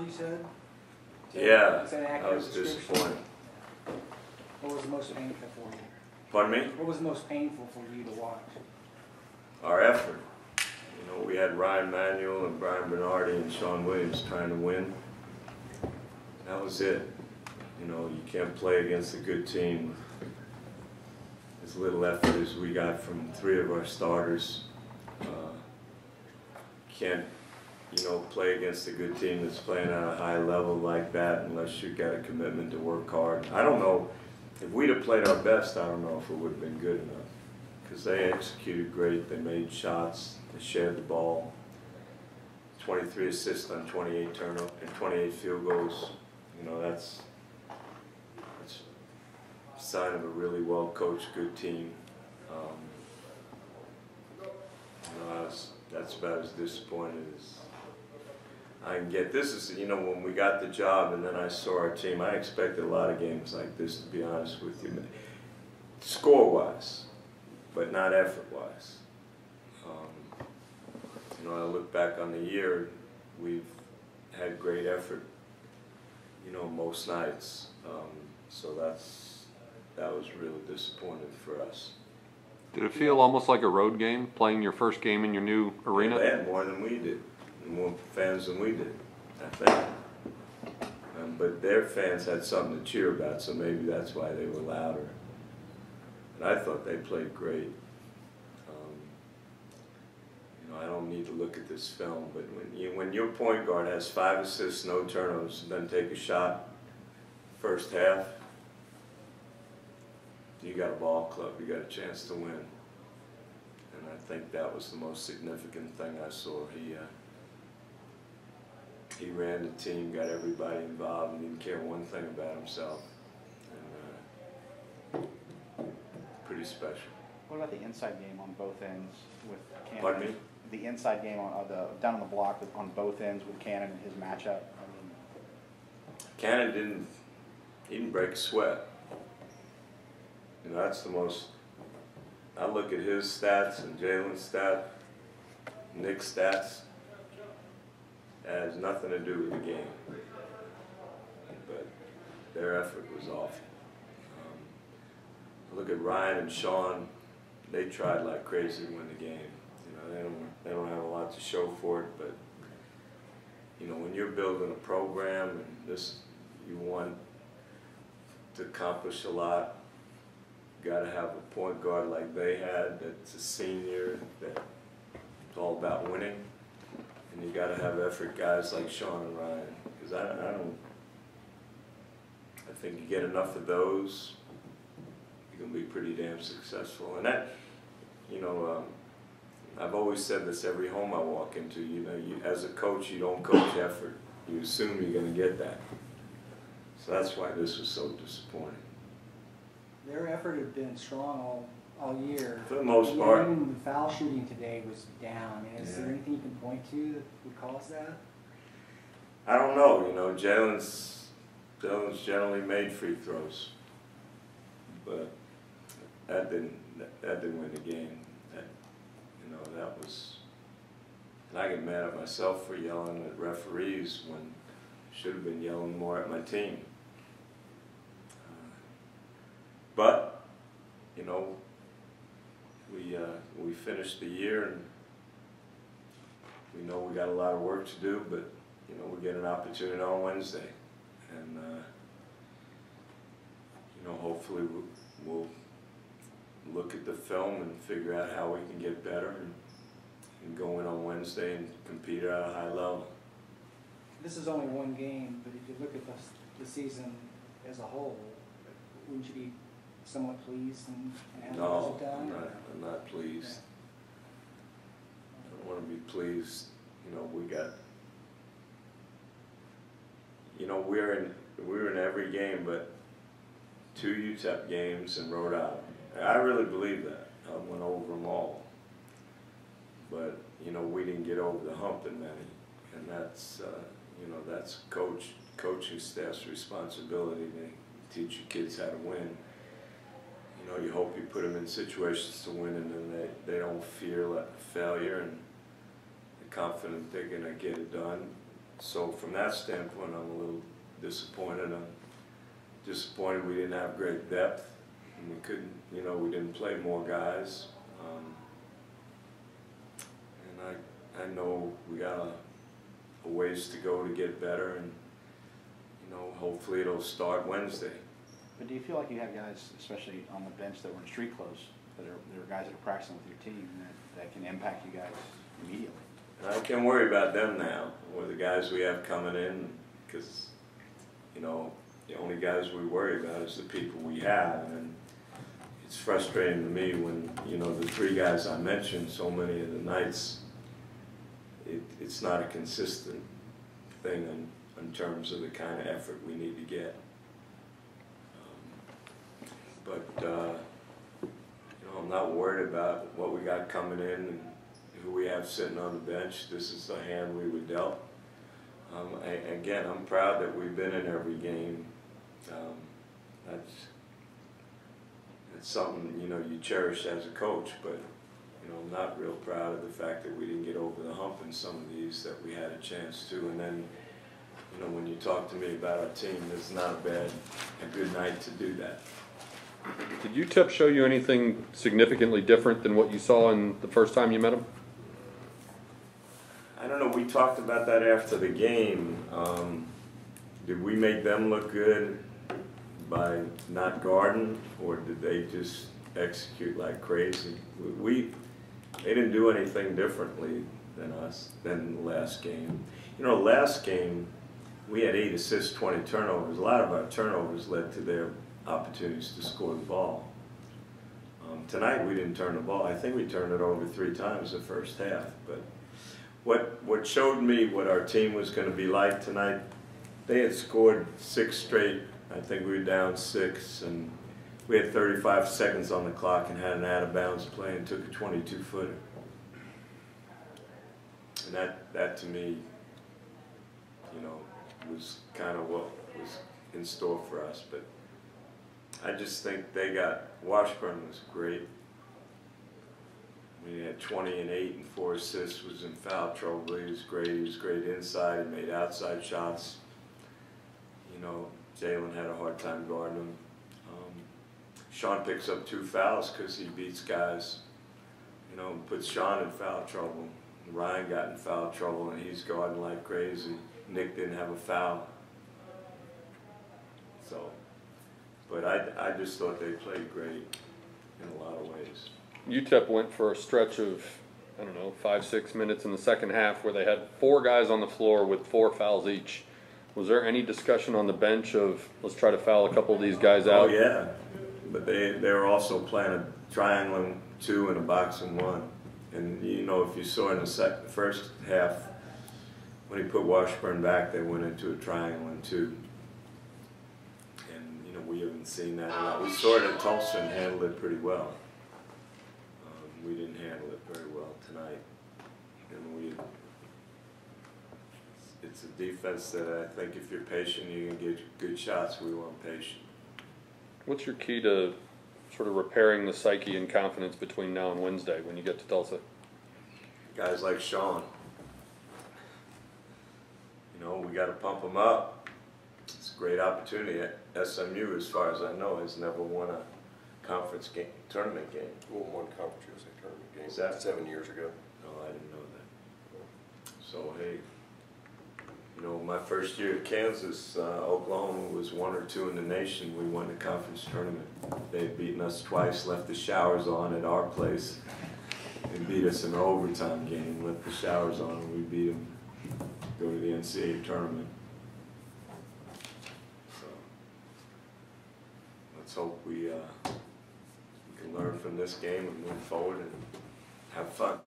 you said? Yeah, Is that an I accurate was description? disappointed. What was the most painful for you? Pardon me? What was the most painful for you to watch? Our effort. You know, we had Ryan Manuel and Brian Bernardi and Sean Williams trying to win. That was it. You know, you can't play against a good team with as little effort as we got from 3 of our starters. Can't, you know, play against a good team that's playing at a high level like that unless you've got a commitment to work hard. I don't know, if we'd have played our best, I don't know if it would have been good enough. Because they executed great, they made shots, they shared the ball. 23 assists on 28 turnovers and 28 field goals. You know, that's a sign of a really well-coached, good team. You know, that's about as disappointed as I can get. This is, you know, when we got the job and then I saw our team, I expected a lot of games like this, to be honest with you. Score-wise, but not effort-wise. You know, I look back on the year, we've had great effort, you know, most nights. So that was really disappointing for us. Did it feel almost like a road game, playing your first game in your new arena? Yeah, they had more than we did, more fans than we did, I think. But their fans had something to cheer about, so maybe that's why they were louder. And I thought they played great. You know, I don't need to look at this film, but when your point guard has 5 assists, no turnovers, and then take a shot first half, you got a ball club, you got a chance to win. And I think that was the most significant thing I saw. He ran the team, got everybody involved, and didn't care one thing about himself. And pretty special. What about the inside game on both ends with Cannon? Pardon me? The inside game on down on the block on both ends with Cannon and his matchup. Cannon didn't break a sweat. You know, that's the most. I look at his stats and Jalen's stats, Nick's stats. That has nothing to do with the game, but their effort was awful. I look at Ryan and Sean. They tried like crazy to win the game. You know, they don't have a lot to show for it, but you know, when you're building a program and you want to accomplish a lot, you got to have a point guard like they had that's a senior, that's all about winning, and you got to have effort guys like Sean and Ryan. Because I think you get enough of those, you can be pretty damn successful. And that, you know, I've always said this every home I walk into. You know, as a coach, you don't coach effort. You assume you're going to get that. So that's why this was so disappointing. Their effort had been strong all year. For the most part. Even the foul shooting today was down. Is there anything you can point to that would cause that? I don't know. You know, Jalen's generally made free throws, but that didn't win the game. You know, that was. And I get mad at myself for yelling at referees when I should have been yelling more at my team. But, you know, we finished the year and we know we got a lot of work to do, but, you know, we get an opportunity on Wednesday. And, you know, hopefully we'll look at the film and figure out how we can get better and go in on Wednesday and compete at a high level. This is only one game, but if you look at the season as a whole, wouldn't you be somewhat pleased and No, I'm not pleased. I want to be pleased. You know, we were in every game but 2 UTEP games in Rhode Island. I really believe that. I went over them all. But, you know, we didn't get over the hump in many. And that's, you know, that's coaching staff's responsibility to teach your kids how to win. You know, you hope you put them in situations to win, and then they don't fear failure, and they're confident they're going to get it done. so from that standpoint, I'm a little disappointed. I'm disappointed we didn't have great depth, and we couldn't, you know, we didn't play more guys. And I know we got a ways to go to get better, and you know, hopefully it'll start Wednesday. But do you feel like you have guys, especially on the bench, that were in street clothes, that are guys that are practicing with your team, that can impact you guys immediately? And I can worry about them now, or the guys we have coming in, because you know, the only guys we worry about is the people we have, and it's frustrating to me when, you know, the 3 guys I mentioned, so many of the nights, it's not a consistent thing in terms of the kind of effort we need to get. But you know, I'm not worried about what we got coming in and who we have sitting on the bench. This is the hand we were dealt. Again, I'm proud that we've been in every game. That's something, you know, you cherish as a coach, but you know, I'm not real proud of the fact that we didn't get over the hump in some of these that we had a chance to. And then, you know, when you talk to me about our team, it's not a good night to do that. Did UTEP show you anything significantly different than what you saw in the first time you met them? I don't know, we talked about that after the game. Did we make them look good by not guarding, or did they just execute like crazy? They didn't do anything differently than us, than the last game. You know, last game, we had 8 assists, 20 turnovers. A lot of our turnovers led to their opportunities to score the ball. Tonight, we didn't turn the ball. I think we turned it over 3 times the first half. But what showed me what our team was going to be like tonight, they had scored 6 straight. I think we were down 6, and we had 35 seconds on the clock and had an out-of-bounds play and took a 22-footer. And that to me, you know, was kind of what was in store for us. But I just think Washburn was great. He had 20 and 8 and 4 assists, was in foul trouble. He was great inside, he made outside shots. You know, Jalen had a hard time guarding him. Sean picks up 2 fouls because he beats guys, you know, and puts Sean in foul trouble. Ryan got in foul trouble and he's guarding like crazy. Nick didn't have a foul. So, but I just thought they played great in a lot of ways. UTEP went for a stretch of, I don't know, 5-6 minutes in the second half where they had 4 guys on the floor with 4 fouls each. Was there any discussion on the bench of, let's try to foul a couple of these guys out? Oh yeah, but they were also playing a triangle and 2 and a box and 1. And you know, if you saw in the first half, when he put Washburn back, they went into a triangle and 2. And you know, we haven't seen that a lot. We saw it at Tulsa and handled it pretty well. We didn't handle it very well tonight. And it's a defense that I think if you're patient, you can get good shots. We weren't patient. What's your key to sort of repairing the psyche and confidence between now and Wednesday when you get to Tulsa? Guys like Sean. You know, we got to pump them up. It's a great opportunity. SMU, as far as I know, has never won a conference game, tournament game. Well, one conference USA tournament game. Is that 7 years ago? No, I didn't know that. So, hey, you know, my first year at Kansas, Oklahoma was 1 or 2 in the nation. We won the conference tournament. They had beaten us twice, left the showers on at our place, and beat us in an overtime game, left the showers on, and we beat them, go to the NCAA tournament. So, let's hope we can learn from this game and move forward and have fun.